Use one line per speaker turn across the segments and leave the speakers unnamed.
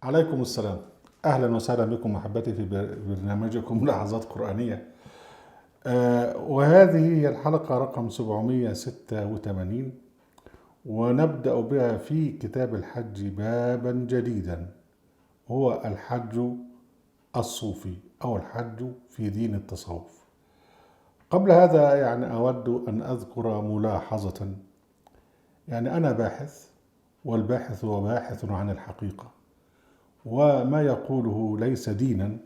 عليكم السلام. أهلا وسهلا بكم أحبتي في برنامجكم لحظات قرآنية. وهذه هي الحلقة رقم 786، ونبدأ بها في كتاب الحج بابا جديدا، هو الحج الصوفي أو الحج في دين التصوف. قبل هذا أود أن أذكر ملاحظة. أنا باحث، والباحث هو باحث عن الحقيقة، وما يقوله ليس دينا،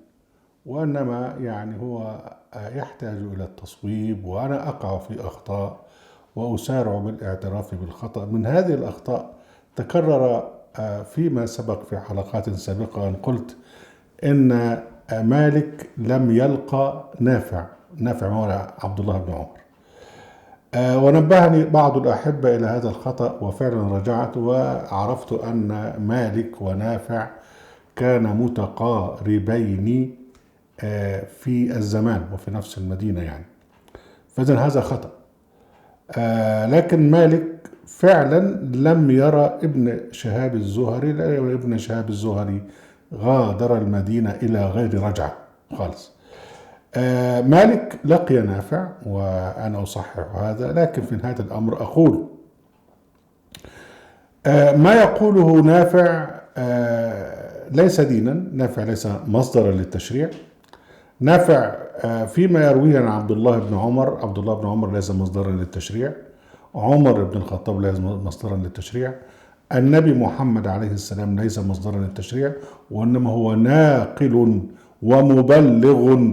وإنما هو يحتاج إلى التصويب، وأنا أقع في أخطاء وأسارع بالاعتراف بالخطأ. من هذه الأخطاء تكرر فيما سبق في حلقات سابقة أن قلت إن مالك لم يلقى نافع مولى عبد الله بن عمر. ونبهني بعض الأحبة إلى هذا الخطأ، وفعلا رجعت وعرفت أن مالك ونافع كان متقاربين في الزمان وفي نفس المدينة فإذن هذا خطأ. لكن مالك فعلا لم يرى ابن شهاب الزهري، لأن ابن شهاب الزهري غادر المدينة إلى غير رجعة خالص. مالك لقي نافع، وأنا أصحح هذا، لكن في نهاية الأمر أقول ما يقوله نافع ليس دينا. نافع ليس مصدرا للتشريع. نافع فيما يرويه عن عبد الله بن عمر ليس مصدرا للتشريع. عمر بن الخطاب ليس مصدرا للتشريع. النبي محمد عليه السلام ليس مصدرا للتشريع، وإنما هو ناقل ومبلغ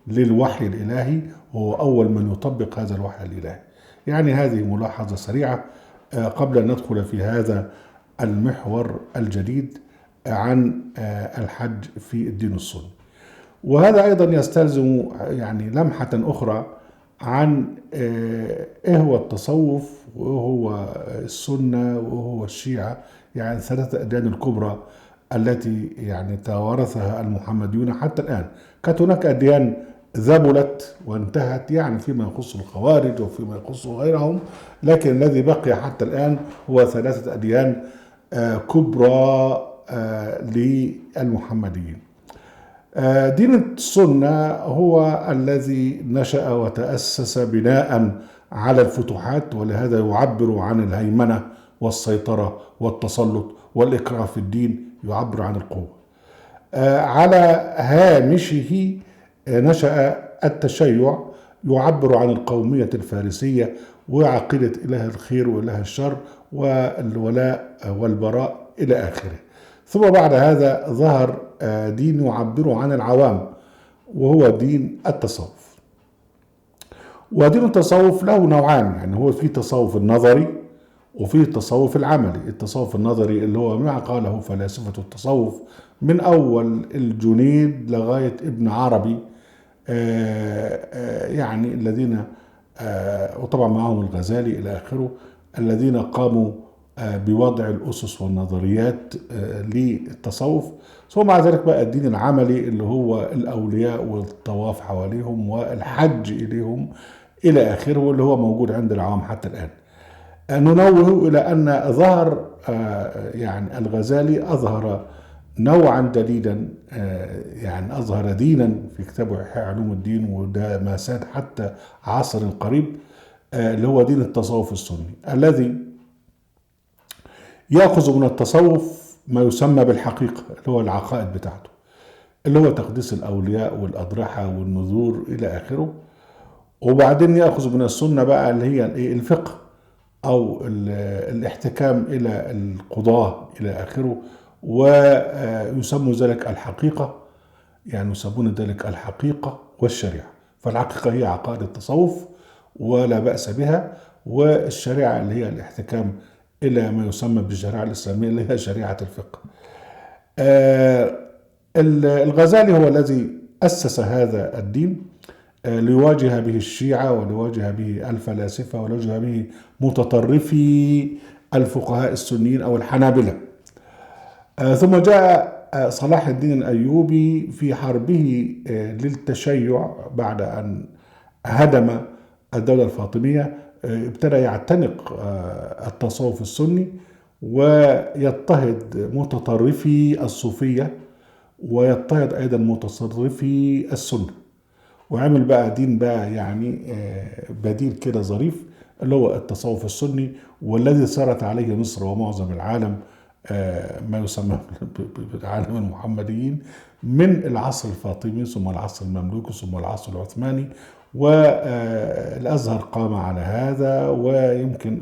للوحي الإلهي، وهو أول من يطبق هذا الوحي الإلهي. هذه ملاحظة سريعة قبل أن ندخل في هذا المحور الجديد عن الحج في الدين السني. وهذا أيضا يستلزم لمحة أخرى عن إيه هو التصوف، وهو السنة، وهو الشيعة، ثلاثة أديان الكبرى التي توارثها المحمديون حتى الآن. كانت هناك أديان ذبلت وانتهت فيما يخص الخوارج وفيما يخص غيرهم، لكن الذي بقي حتى الآن هو ثلاثة أديان كبرى للمحمديين. دين السنة هو الذي نشأ وتأسس بناء على الفتوحات، ولهذا يعبر عن الهيمنة والسيطرة والتسلط والإكراه في الدين، يعبر عن القوة. على هامشه نشأ التشيع، يعبر عن القومية الفارسية وعقيدة إله الخير وإله الشر والولاء والبراء إلى آخره. ثم بعد هذا ظهر دين يعبر عن العوام، وهو دين التصوف. ودين التصوف له نوعان، هو في تصوف النظري وفي التصوف العملي. التصوف النظري اللي هو ما قاله فلاسفة التصوف من أول الجنيد لغاية ابن عربي، الذين وطبعا معهم الغزالي إلى آخره، الذين قاموا بوضع الأسس والنظريات للتصوف. ثم مع ذلك بقى الدين العملي اللي هو الأولياء والطواف حواليهم والحج إليهم إلى آخره، واللي هو موجود عند العوام حتى الآن. ننوه إلى أن ظهر الغزالي أظهر نوعا جديدا، أظهر دينا في كتابه إحياء علوم الدين، وده ما ساد حتى عصر قريب، اللي هو دين التصوف السني، الذي يأخذ من التصوف ما يسمى بالحقيقة، اللي هو العقائد بتاعته، اللي هو تقديس الأولياء والأضرحة والنذور إلى آخره. وبعدين يأخذ من السنة بقى اللي هي الفقه أو الاحتكام إلى القضاة إلى آخره، ويسموا ذلك الحقيقة، يسمون ذلك الحقيقة والشريعة. فالحقيقة هي عقائد التصوف ولا بأس بها، والشريعة اللي هي الاحتكام إلى ما يسمى بالشريعة الإسلامية اللي هي شريعة الفقه. الغزالي هو الذي أسس هذا الدين ليواجه به الشيعة، وليواجه به الفلاسفة، وليواجه به متطرفي الفقهاء السنيين أو الحنابلة. ثم جاء صلاح الدين الأيوبي في حربه للتشيع بعد أن هدم الدولة الفاطمية، ابتدى يعتنق التصوف السني، ويضطهد متطرفي الصوفية، ويضطهد أيضا متصرفي السنة. وعمل بقى دين بقى يعني بديل كده ظريف، اللي هو التصوف السني، والذي سارت عليه مصر ومعظم العالم، ما يسمى بعالم المحمديين، من العصر الفاطمي ثم العصر المملوكي ثم العصر العثماني. والأزهر قام على هذا. ويمكن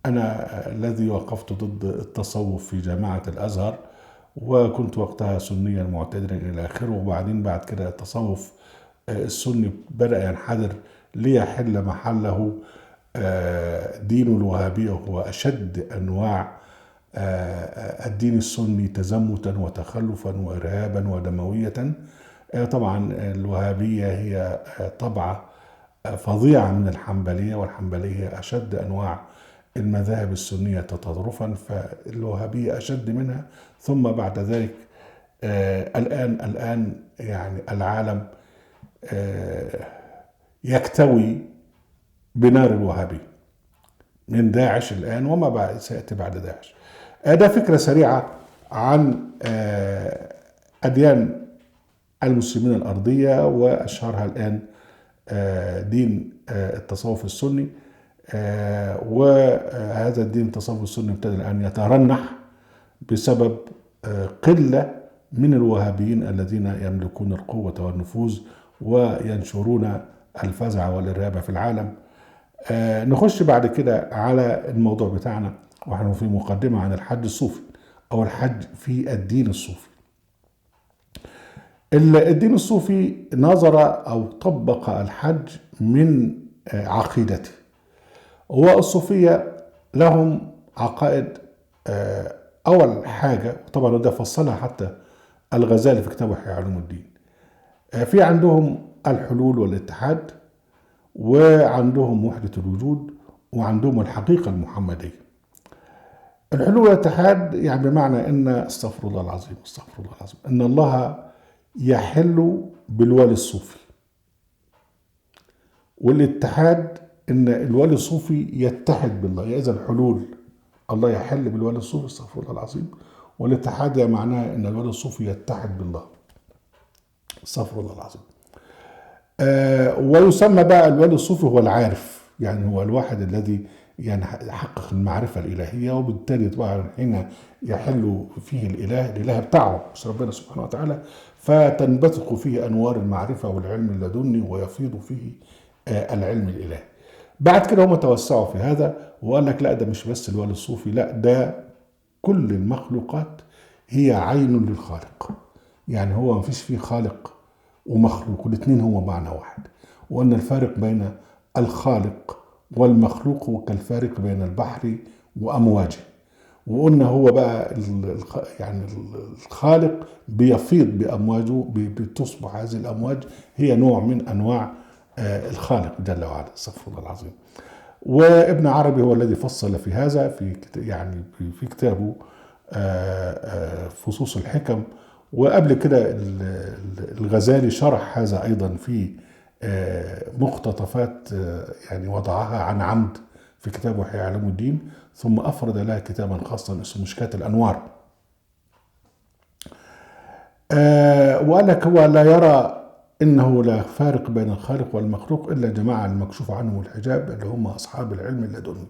أنا الذي وقفت ضد التصوف في جامعة الأزهر، وكنت وقتها سنيا معتدلا إلى آخره. وبعدين بعد كده التصوف السني بدأ ينحدر ليحل محله دين الوهابية، وهو أشد أنواع الدين السني تزمتا وتخلفا وإرهابا ودموية. طبعا الوهابية هي طبعة فظيعة من الحنبلية، والحنبلية هي أشد أنواع المذاهب السنية تطرفا، فالوهابية أشد منها. ثم بعد ذلك الآن يعني العالم يكتوي بنار الوهابية من داعش الآن وما بعد سيأتي بعد داعش. ده فكرة سريعة عن أديان المسلمين الأرضية، وأشهرها الآن دين التصوف السني. وهذا الدين التصوف السني ابتدى الآن يترنح بسبب قلة من الوهابيين الذين يملكون القوة والنفوذ وينشرون الفزع والإرهاب في العالم. نخش بعد كده على الموضوع بتاعنا، ونحن في مقدمة عن الحج الصوفي أو الحج في الدين الصوفي. الدين الصوفي نظر أو طبق الحج من عقيدته. والصوفية لهم عقائد. أول حاجة طبعا ده فصلها حتى الغزالي في كتابه إحياء علوم الدين. في عندهم الحلول والاتحاد، وعندهم وحدة الوجود، وعندهم الحقيقة المحمدية. الحلول والاتحاد يعني بمعنى ان استغفر الله العظيم استغفر الله العظيم ان الله يحل بالولي الصوفي. والاتحاد ان الولي الصوفي يتحد بالله. اذا الحلول الله يحل بالولي الصوفي استغفر الله العظيم، والاتحاد يعني معناه ان الولي الصوفي يتحد بالله استغفر الله العظيم. ويسمى بقى الولي الصوفي هو العارف، يعني هو الواحد الذي يعني يحقق المعرفة الإلهية، وبالتالي طبعا حين يحل فيه الإله بتاعه مش ربنا سبحانه وتعالى، فتنبثق فيه أنوار المعرفة والعلم اللدني، ويفيض فيه العلم الإلهي. بعد كده هم توسعوا في هذا وقال لك لا، ده مش بس الولي الصوفي، لا ده كل المخلوقات هي عين للخالق. يعني هو ما فيش فيه خالق ومخلوق، والاثنين هو معنى واحد. وأن الفارق بين الخالق والمخلوق هو كالفارق بين البحر وأمواجه. وقلنا هو بقى يعني الخالق بيفيض بأمواجه، بتصبح هذه الأمواج هي نوع من أنواع الخالق جل وعلا استغفر الله العظيم. وابن عربي هو الذي فصل في هذا في يعني في كتابه فصوص الحكم. وقبل كده الغزالي شرح هذا أيضا في مقتطفات يعني وضعها عن عمد في كتابه إحياء علوم الدين، ثم أفرد لها كتابا خاصا اسمه مشكاة الأنوار. وقال لك هو لا يرى إنه لا فارق بين الخالق والمخلوق إلا جماعة المكشوف عنهم الحجاب اللي هم أصحاب العلم اللدني.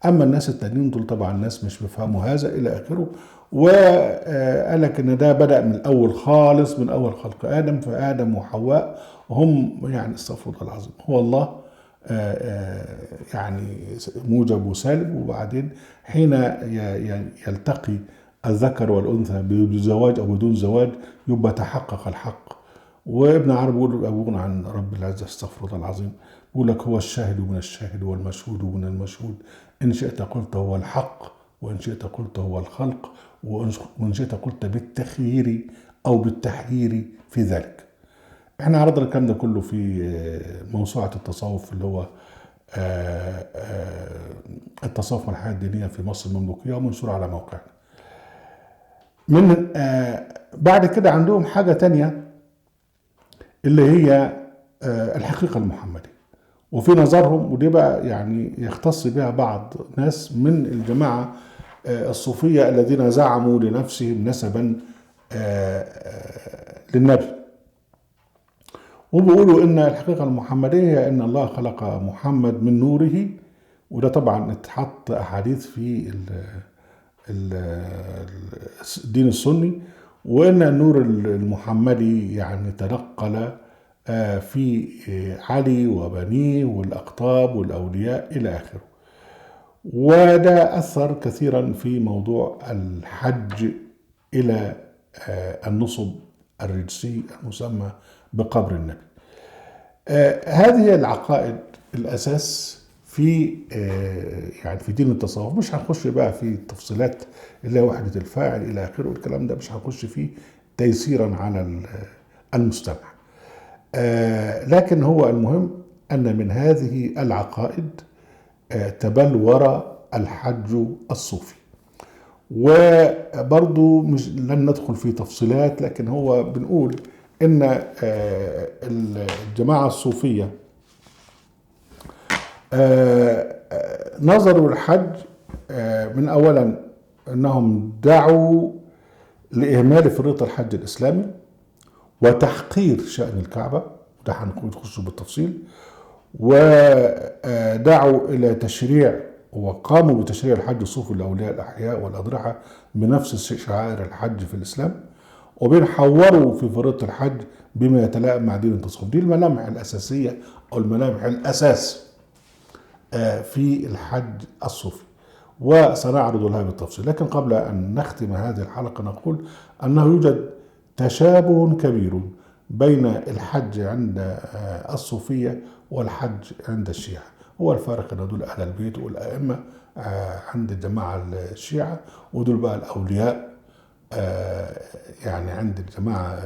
أما الناس التانيين دول طبعا الناس مش بيفهموا هذا إلى آخره. وقال لك إن ده بدأ من الأول خالص، من أول خلق آدم، فآدم وحواء هم يعني استغفر الله العظيم هو الله يعني موجب وسالب. وبعدين حين يلتقي الذكر والأنثى بزواج أو بدون زواج يبقى تحقق الحق. وابن عربي يقول أبونا عن رب العزة استغفر الله العظيم، يقول لك هو الشاهد من الشاهد والمشهود من المشهود، إن شئت قلت هو الحق، وإن شئت قلت هو الخلق، وإن شئت قلت بالتخيير أو بالتحيير في ذلك. احنا عرضنا الكلام ده كله في موسوعة التصوف اللي هو التصوف والحياة الدينية في مصر المملوكية، ومنشور على موقعنا. من بعد كده عندهم حاجة تانية اللي هي الحقيقة المحمدية. وفي نظرهم، ودي بقى يعني يختص بها بعض ناس من الجماعة الصوفية الذين زعموا لنفسهم نسبا للنبي، وبيقولوا ان الحقيقة المحمدية هي ان الله خلق محمد من نوره. وده طبعا اتحط احاديث في الدين السني، وان النور المحمدي يعني تنقل في علي وبنيه والأقطاب والأولياء إلى آخره. وده أثر كثيرا في موضوع الحج إلى النصب الرجسي المسمى بقبر النبي. هذه هي العقائد الأساس في يعني في دين التصوف. مش هنخش بقى في التفصيلات اللي هي وحدة الفاعل إلى آخره، الكلام ده مش هنخش فيه تيسيرا على المستمع. لكن هو المهم أن من هذه العقائد تبلور الحج الصوفي. وبرضو مش لن ندخل في تفصيلات، لكن هو بنقول إن الجماعة الصوفية نظروا الحج من أولا أنهم دعوا لإهمال فريضة الحج الإسلامي وتحقير شأن الكعبة، ده هنخش بالتفصيل، ودعوا إلى تشريع وقاموا بتشريع الحج الصوفي لأولياء الأحياء والأضرحة بنفس شعائر الحج في الإسلام، وبنحوروا في فريضة الحج بما يتلائم مع دين التصوف. دي الملامح الأساسية أو الملامح الأساس في الحج الصوفي، وسنعرض لها بالتفصيل. لكن قبل أن نختم هذه الحلقة نقول أنه يوجد تشابه كبير بين الحج عند الصوفية والحج عند الشيعة. هو الفارق أن دول أهل البيت والأئمة عند الجماعة الشيعة، ودول بقى الأولياء يعني عند الجماعة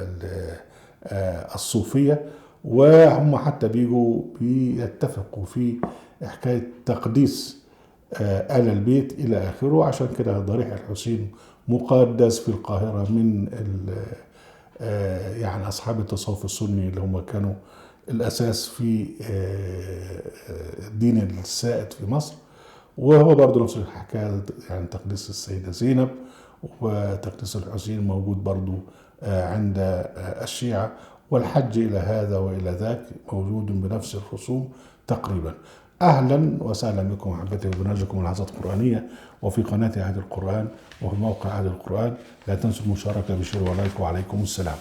الصوفية. وهم حتى بيتفقوا في حكاية تقديس آل البيت إلى آخره. عشان كده ضريح الحسين مقدس في القاهرة من يعني أصحاب التصوف السني اللي هم كانوا الأساس في الدين السائد في مصر. وهو برضه نفس الحكاية، يعني تقديس السيدة زينب وتقديس الحسين موجود برضه عند الشيعة. والحج إلى هذا وإلى ذاك موجود بنفس الرسوم تقريبا. أهلا وسهلا بكم أحبتي وبرنامجكم العظات القرآنية، وفي قناة أهل القرآن وفي موقع أهل القرآن. لا تنسوا المشاركة بشير ولايك، وعليكم السلام.